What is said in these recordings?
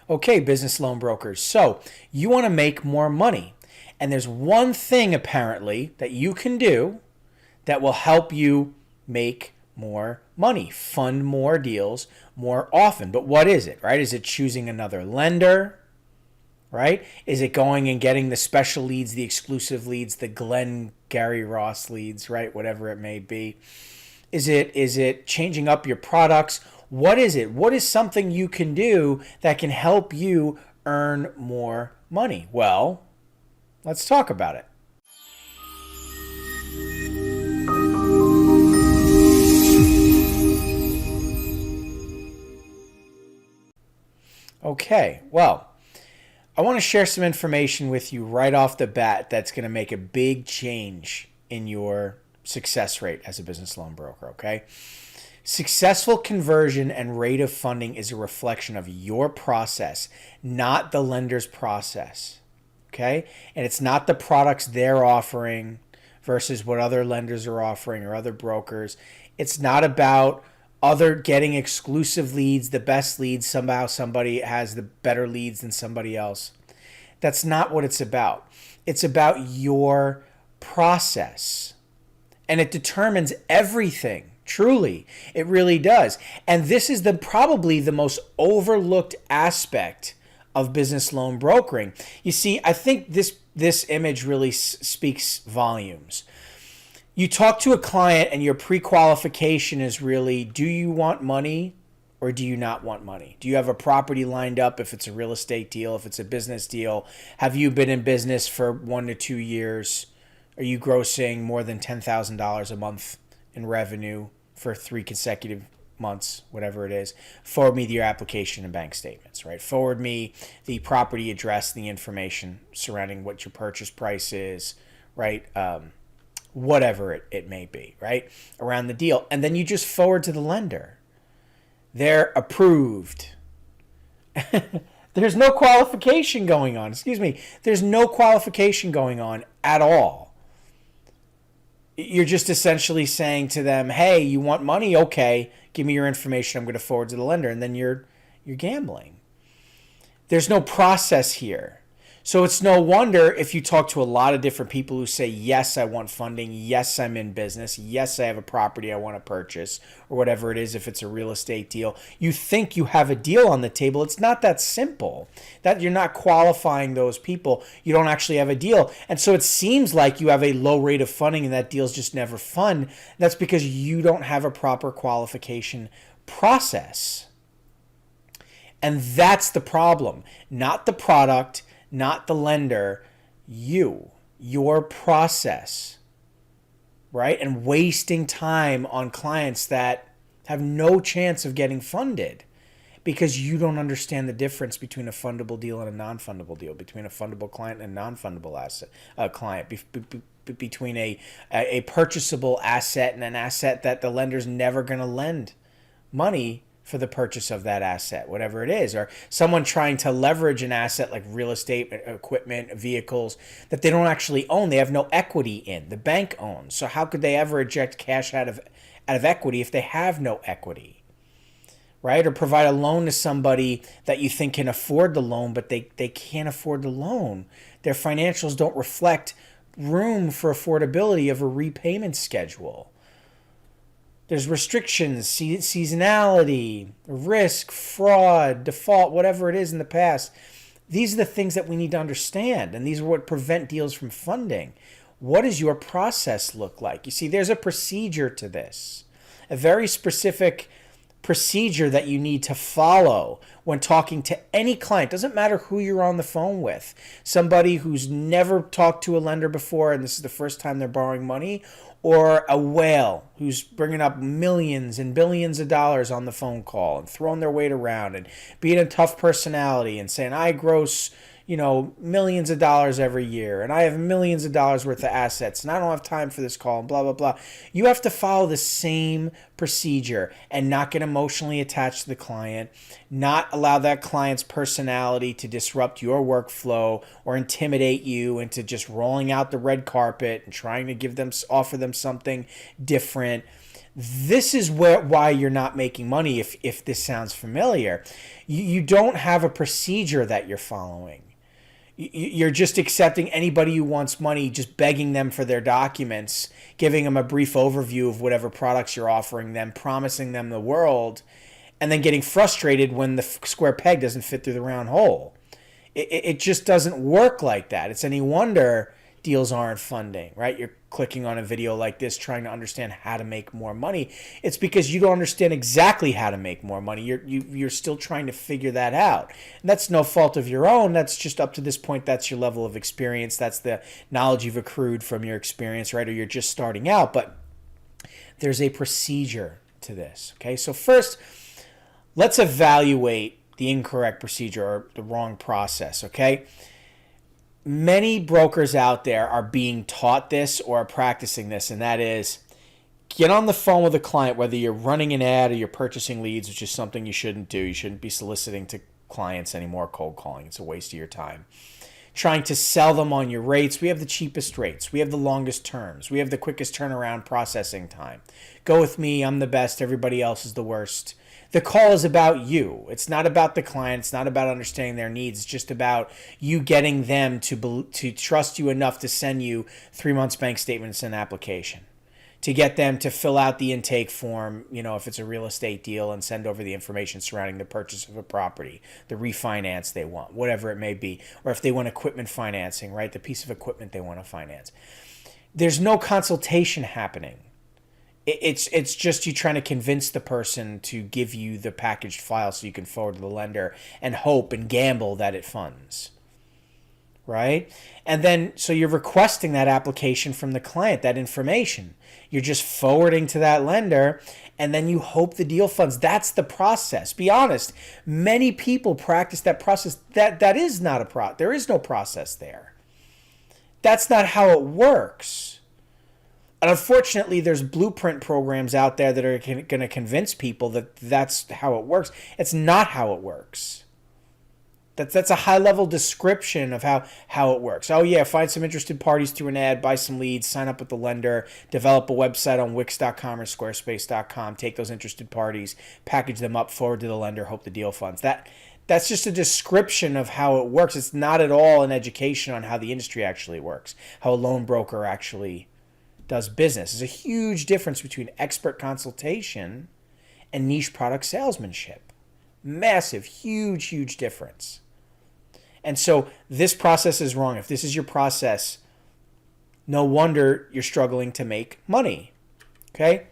Okay, business loan brokers. So you want to make more money. And there's one thing apparently that you can do that will help you make more money, fund more deals more often. But what is it, right? Is it choosing another lender, right? Is it going and getting the special leads, the exclusive leads, the Glenn Gary Ross leads, right? Whatever it may be. Is it changing up your products? What is it? What is something you can do that can help you earn more money? Well, let's talk about it. Okay, well, I want to share some information with you right off the bat that's going to make a big change in your success rate as a business loan broker, okay? Successful conversion and rate of funding is a reflection of your process, not the lender's process, okay? And it's not the products they're offering versus what other lenders are offering or other brokers. It's not about other getting exclusive leads, the best leads. Somehow somebody has the better leads than somebody else. That's not what it's about. It's about your process. And it determines everything. Truly, it really does. And this is probably the most overlooked aspect of business loan brokering. You see, I think this image really speaks volumes. You talk to a client and your pre-qualification is really, do you want money or do you not want money? Do you have a property lined up if it's a real estate deal, if it's a business deal? Have you been in business for 1 to 2 years? Are you grossing more than $10,000 a month in revenue for 3 consecutive months, whatever it is? Forward me your application and bank statements, right? Forward me the property address, the information surrounding what your purchase price is, right? Whatever it may be, right? Around the deal. And then you just forward to the lender. They're approved. There's no qualification going on. Excuse me. There's no qualification going on at all. You're just essentially saying to them, hey, you want money? Okay, give me your information. I'm going to forward to the lender. And then you're gambling. There's no process here. So it's no wonder if you talk to a lot of different people who say, yes, I want funding. Yes, I'm in business. Yes, I have a property I want to purchase, or whatever it is, if it's a real estate deal. You think you have a deal on the table. It's not that simple. That you're not qualifying those people. You don't actually have a deal. And so it seems like you have a low rate of funding and that deal's just never fun. That's because you don't have a proper qualification process. And that's the problem. Not the product, not the lender, your process, right? And wasting time on clients that have no chance of getting funded because you don't understand the difference between a fundable deal and a non-fundable deal, between a fundable client and a non-fundable client, between a purchasable asset and an asset that the lender's never going to lend money for the purchase of that asset, whatever it is, or someone trying to leverage an asset like real estate, equipment, vehicles that they don't actually own. They have no equity in. The bank owns. So how could they ever eject cash out of equity if they have no equity, right? Or provide a loan to somebody that you think can afford the loan, but they can't afford the loan. Their financials don't reflect room for affordability of a repayment schedule. There's restrictions, seasonality, risk, fraud, default, whatever it is in the past. These are the things that we need to understand, and these are what prevent deals from funding. What does your process look like? You see, there's a procedure to this, a very specific procedure that you need to follow when talking to any client. Doesn't matter who you're on the phone with. Somebody who's never talked to a lender before and this is the first time they're borrowing money, or a whale who's bringing up millions and billions of dollars on the phone call and throwing their weight around and being a tough personality and saying, I gross, millions of dollars every year and I have millions of dollars worth of assets and I don't have time for this call and blah, blah, blah. You have to follow the same procedure and not get emotionally attached to the client, not allow that client's personality to disrupt your workflow or intimidate you into just rolling out the red carpet and trying to offer them something different. This is why you're not making money, if this sounds familiar. You don't have a procedure that you're following. You're just accepting anybody who wants money, just begging them for their documents, giving them a brief overview of whatever products you're offering them, promising them the world, and then getting frustrated when the square peg doesn't fit through the round hole. It just doesn't work like that. It's any wonder deals aren't funding, right? You're clicking on a video like this trying to understand how to make more money. It's because you don't understand exactly how to make more money. You're still trying to figure that out. And that's no fault of your own. That's just up to this point. That's your level of experience. That's the knowledge you've accrued from your experience, right? Or you're just starting out. But there's a procedure to this, okay? So first, let's evaluate the incorrect procedure or the wrong process, okay? Many brokers out there are being taught this or are practicing this, and that is get on the phone with a client, whether you're running an ad or you're purchasing leads, which is something you shouldn't do. You shouldn't be soliciting to clients anymore, cold calling. It's a waste of your time. Trying to sell them on your rates. We have the cheapest rates. We have the longest terms. We have the quickest turnaround processing time. Go with me. I'm the best. Everybody else is the worst. The call is about you. It's not about the client. It's not about understanding their needs. It's just about you getting them to trust you enough to send you 3 months bank statements and application, to get them to fill out the intake form, if it's a real estate deal, and send over the information surrounding the purchase of a property, the refinance they want, whatever it may be, or if they want equipment financing, right, the piece of equipment they want to finance. There's no consultation happening. It's just you trying to convince the person to give you the packaged file so you can forward to the lender and hope and gamble that it funds, right? And then so you're requesting that application from the client, that information. You're just forwarding to that lender, and then you hope the deal funds. That's the process. Be honest. Many people practice that process. That is not a there is no process there. That's not how it works. And unfortunately, there's blueprint programs out there that are going to convince people that that's how it works. It's not how it works. That's a high-level description of how it works. Oh, yeah, find some interested parties through an ad, buy some leads, sign up with the lender, develop a website on Wix.com or Squarespace.com, take those interested parties, package them up, forward to the lender, hope the deal funds. That's just a description of how it works. It's not at all an education on how the industry actually works, how a loan broker actually does business. There's a huge difference between expert consultation and niche product salesmanship. Massive, huge, huge difference. And so this process is wrong. If this is your process, no wonder you're struggling to make money. Okay?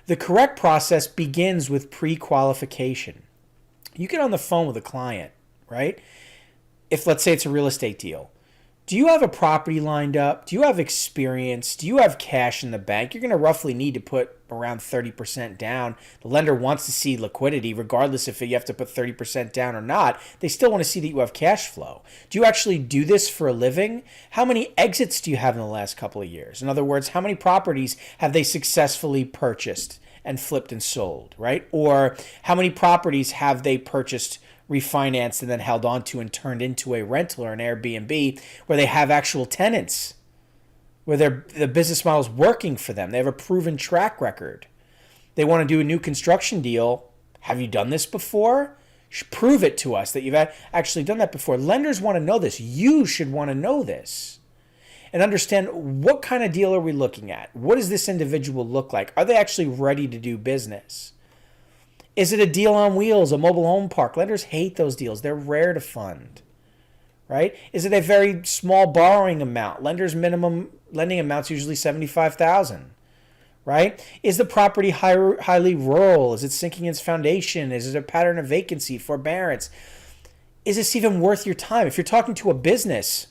The correct process begins with pre-qualification. You get on the phone with a client, right? If, let's say, it's a real estate deal. Do you have a property lined up? Do you have experience? Do you have cash in the bank? You're going to roughly need to put around 30% down. The lender wants to see liquidity, regardless if you have to put 30% down or not. They still want to see that you have cash flow. Do you actually do this for a living? How many exits do you have in the last couple of years? In other words, how many properties have they successfully purchased and flipped and sold, right? Or how many properties have they purchased, refinanced, and then held on to and turned into a rental or an Airbnb where they have actual tenants, where the business model is working for them. They have a proven track record. They want to do a new construction deal. Have you done this before? Prove it to us that you've actually done that before. Lenders want to know this. You should want to know this and understand, what kind of deal are we looking at? What does this individual look like? Are they actually ready to do business? Is it a deal on wheels, a mobile home park? Lenders hate those deals. They're rare to fund, right? Is it a very small borrowing amount? Lenders' minimum lending amount's usually $75,000, right? Is the property highly rural? Is it sinking its foundation? Is it a pattern of vacancy, forbearance? Is this even worth your time? If you're talking to a business,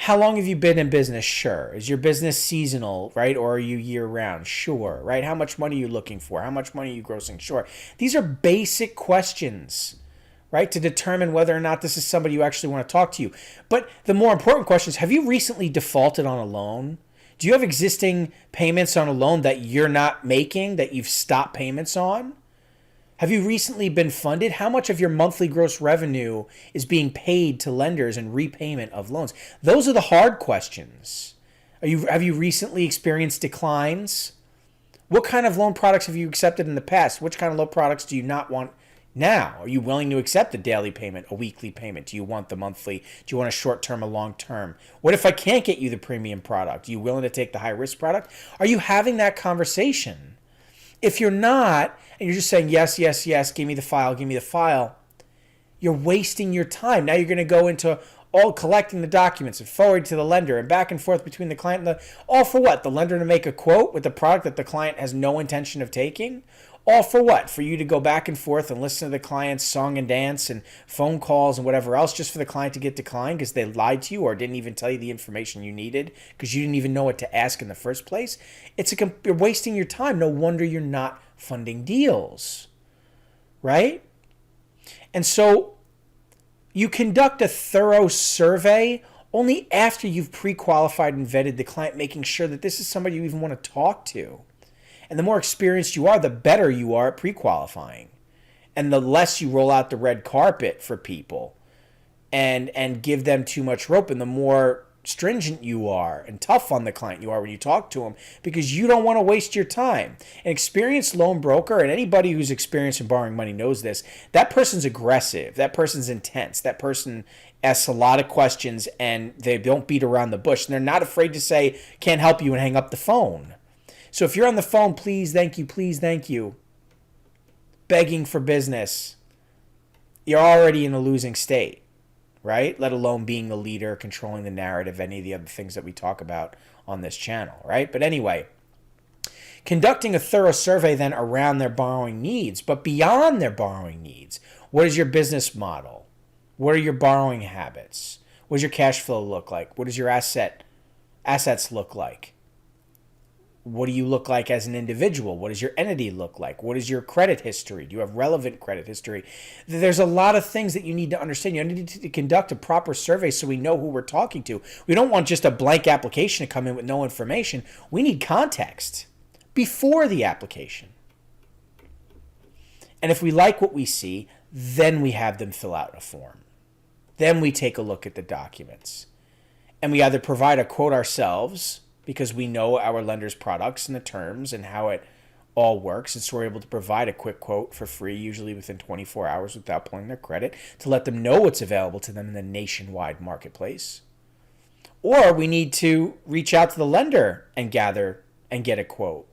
how long have you been in business? Sure. Is your business seasonal, right? Or are you year-round? Sure, right? How much money are you looking for? How much money are you grossing? Sure. These are basic questions, right, to determine whether or not this is somebody you actually want to talk to you. But the more important question is, have you recently defaulted on a loan? Do you have existing payments on a loan that you're not making, that you've stopped payments on? Have you recently been funded? How much of your monthly gross revenue is being paid to lenders in repayment of loans? Those are the hard questions. Have you recently experienced declines? What kind of loan products have you accepted in the past? Which kind of loan products do you not want now? Are you willing to accept a daily payment, a weekly payment? Do you want the monthly? Do you want a short term, a long term? What if I can't get you the premium product? Are you willing to take the high risk product? Are you having that conversation? If you're not, and you're just saying, yes, yes, yes, give me the file, you're wasting your time. Now you're going to go into all collecting the documents and forward to the lender and back and forth between the client and all for what? The lender to make a quote with the product that the client has no intention of taking? All for what? For you to go back and forth and listen to the client's song and dance and phone calls and whatever else just for the client to get declined because they lied to you or didn't even tell you the information you needed because you didn't even know what to ask in the first place? You're wasting your time. No wonder you're not funding deals, right? And so you conduct a thorough survey only after you've pre-qualified and vetted the client, making sure that this is somebody you even want to talk to. And the more experienced you are, the better you are at pre-qualifying. And the less you roll out the red carpet for people and give them too much rope, and the more stringent you are and tough on the client you are when you talk to them, because you don't want to waste your time. An experienced loan broker, and anybody who's experienced in borrowing money knows this, that person's aggressive, that person's intense, that person asks a lot of questions and they don't beat around the bush, and they're not afraid to say, can't help you, and hang up the phone. So if you're on the phone, please, thank you, begging for business, you're already in a losing state, right? Let alone being the leader, controlling the narrative, any of the other things that we talk about on this channel, right? But anyway, conducting a thorough survey then around their borrowing needs, but beyond their borrowing needs. What is your business model? What are your borrowing habits? What does your cash flow look like? What does your assets look like? What do you look like as an individual? What does your entity look like? What is your credit history? Do you have relevant credit history? There's a lot of things that you need to understand. You need to conduct a proper survey so we know who we're talking to. We don't want just a blank application to come in with no information. We need context before the application. And if we like what we see, then we have them fill out a form. Then we take a look at the documents. And we either provide a quote ourselves, because we know our lender's products and the terms and how it all works. And so we're able to provide a quick quote for free, usually within 24 hours without pulling their credit, to let them know what's available to them in the nationwide marketplace. Or we need to reach out to the lender and gather and get a quote.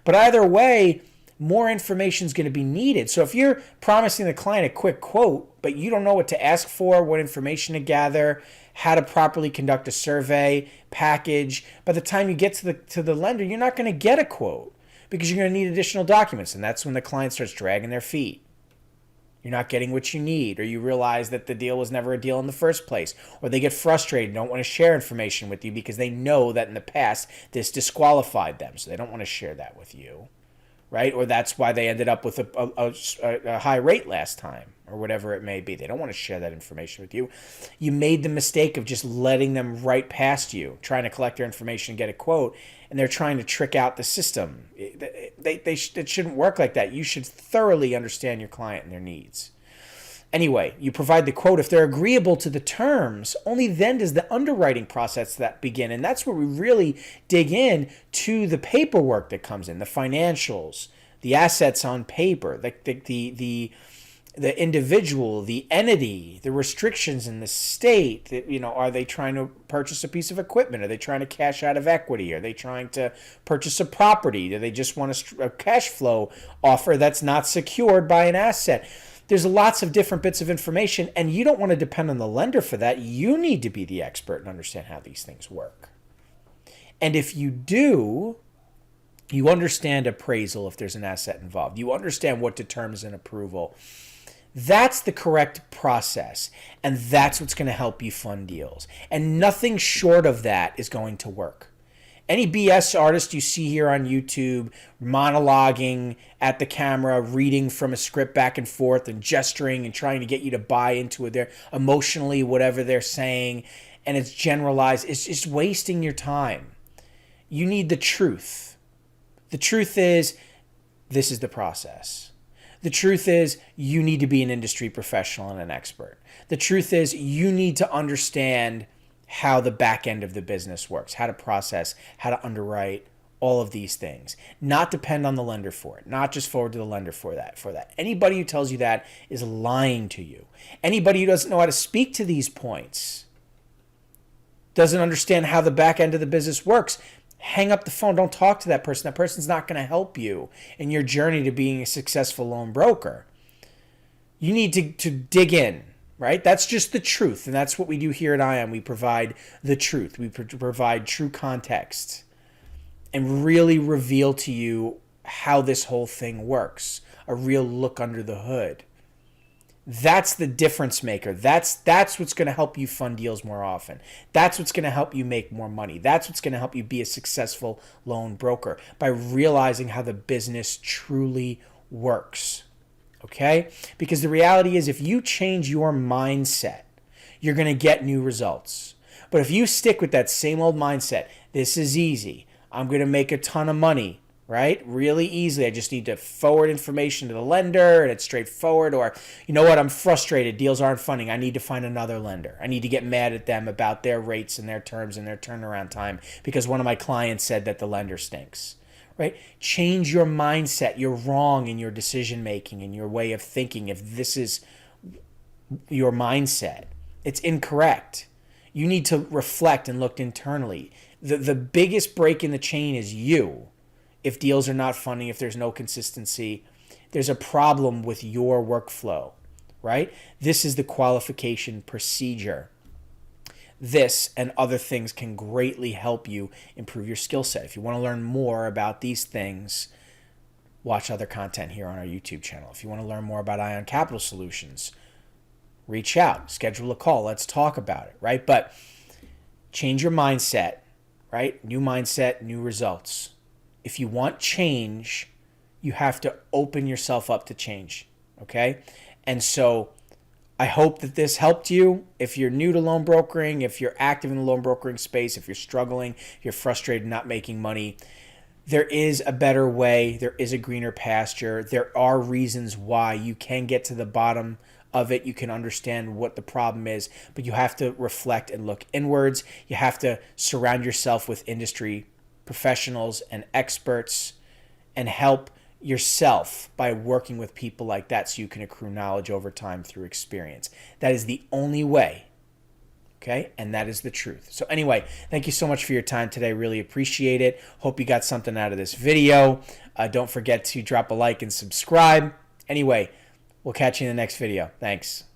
But either way, more information is going to be needed. So if you're promising the client a quick quote, but you don't know what to ask for, what information to gather, how to properly conduct a survey, package, by the time you get to the lender, you're not going to get a quote because you're going to need additional documents. And that's when the client starts dragging their feet. You're not getting what you need, or you realize that the deal was never a deal in the first place, or they get frustrated and don't want to share information with you because they know that in the past this disqualified them, so they don't want to share that with you. Right? Or that's why they ended up with a high rate last time, or whatever it may be. They don't want to share that information with you. You made the mistake of just letting them right past you, trying to collect their information and get a quote, and they're trying to trick out the system. It shouldn't work like that. You should thoroughly understand your client and their needs. Anyway, you provide the quote. If they're agreeable to the terms, only then does the underwriting process that begin. And that's where we really dig in to the paperwork that comes in, the financials, the assets on paper, the individual, the entity, the restrictions in the state. Are they trying to purchase a piece of equipment? Are they trying to cash out of equity? Are they trying to purchase a property? Do they just want a cash flow offer that's not secured by an asset? There's lots of different bits of information, and you don't want to depend on the lender for that. You need to be the expert and understand how these things work. And if you do, you understand appraisal if there's an asset involved. You understand what determines an approval. That's the correct process, and that's what's going to help you fund deals. And nothing short of that is going to work. Any BS artist you see here on YouTube monologuing at the camera, reading from a script back and forth and gesturing and trying to get you to buy into it, their emotionally, whatever they're saying, and it's generalized, it's just wasting your time. You need the truth. The truth is, this is the process. The truth is, you need to be an industry professional and an expert. The truth is, you need to understand how the back end of the business works, how to process, how to underwrite, all of these things, not depend on the lender for it, not just forward to the lender for that. Anybody who tells you that is lying to you. Anybody who doesn't know how to speak to these points, doesn't understand how the back end of the business works, hang up the phone. Don't talk to that person. That person's not going to help you in your journey to being a successful loan broker. You need to dig in, right? That's just the truth. And that's what we do here at ION. We provide the truth. We provide true context and really reveal to you how this whole thing works. A real look under the hood. That's the difference maker. That's what's going to help you fund deals more often. That's what's going to help you make more money. That's what's going to help you be a successful loan broker, by realizing how the business truly works. Okay? Because the reality is, if you change your mindset, you're going to get new results. But if you stick with that same old mindset, this is easy, I'm going to make a ton of money, right? Really easily. I just need to forward information to the lender and it's straightforward. Or, you know what? I'm frustrated. Deals aren't funding. I need to find another lender. I need to get mad at them about their rates and their terms and their turnaround time because one of my clients said that the lender stinks, right? Change your mindset. You're wrong in your decision making and your way of thinking. If this is your mindset, it's incorrect. You need to reflect and look internally. The biggest break in the chain is you. If deals are not funding, if there's no consistency, there's a problem with your workflow, right? This is the qualification procedure. This and other things can greatly help you improve your skill set. If you want to learn more about these things, watch other content here on our YouTube channel. If you want to learn more about ION Capital Solutions, reach out, schedule a call, let's talk about it, right? But change your mindset, right? New mindset, new results. If you want change, you have to open yourself up to change, okay? And so I hope that this helped you. If you're new to loan brokering, if you're active in the loan brokering space, if you're struggling, if you're frustrated not making money, there is a better way. There is a greener pasture. There are reasons why you can get to the bottom of it. You can understand what the problem is, but you have to reflect and look inwards. You have to surround yourself with industry professionals and experts and help yourself by working with people like that so you can accrue knowledge over time through experience. That is the only way, okay? And that is the truth. So anyway, thank you so much for your time today. Really appreciate it. Hope you got something out of this video. Don't forget to drop a like and subscribe. Anyway, we'll catch you in the next video. Thanks.